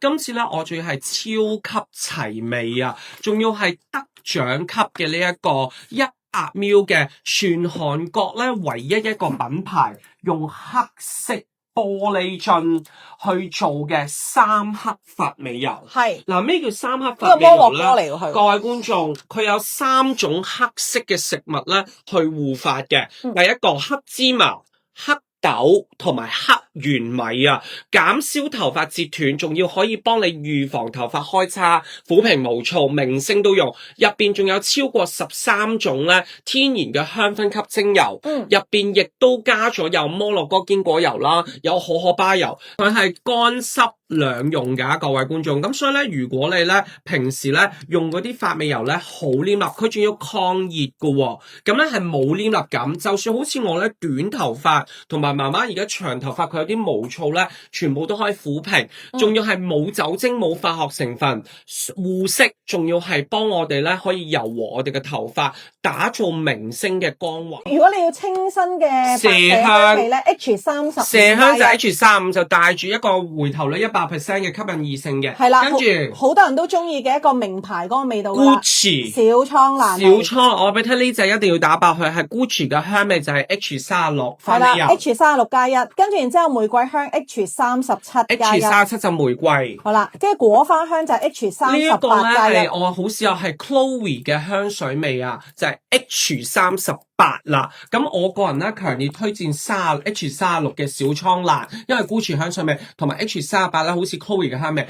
今次咧我仲要係超級齊味啊，仲要係得獎級嘅呢一個100ml 嘅全韓國咧唯一一個品牌用黑色玻璃樽去做嘅三克髮尾油。係嗱，咩叫三克髮尾油咧？各位觀眾，佢有3種黑色嘅食物咧去護髮嘅。第一個黑芝麻、黑豆同埋黑玄米啊，減少頭髮折斷，仲要可以幫你預防頭髮開叉、撫平毛躁，明星都用。入邊仲有超過13種咧天然嘅香薰級精油，入邊亦都加咗有摩洛哥堅果油啦，有可可巴油，佢係乾濕兩用㗎，各位觀眾。咁所以咧，如果你咧平時咧用嗰啲髮尾油咧好黏立，佢仲要抗熱㗎喎，咁咧係冇黏立感。就算好似我咧短頭髮同埋媽媽而家長頭髮，佢有啲毛躁咧，全部都可以撫平，仲要係冇酒精、冇化學成分，護色，仲要係幫我哋咧可以柔和我哋嘅頭髮，打造明星嘅光環。如果你要清新嘅麝香味咧 ，H30 麝香就 H35就帶住一個回頭率100%嘅吸引異性嘅，係啦，跟住好多人都中意嘅一個名牌嗰個味道啦。Gucci 小蒼蘭，小蒼，我俾你聽呢隻一定要打爆佢，係 Gucci 嘅香味就係 H36 係啦 ，H36+1，跟住然之後玫瑰香 H37+1，H37 就玫瑰。好啦，跟住果花香就係 H38+1。呢一個咧係我好少有係 Chloe 嘅香水味啊，就係 H38啦。咁我個人咧強烈推薦H36嘅小蒼蘭，因為 Gucci 香水味同埋 H38咧好似 Chloe 嘅香味。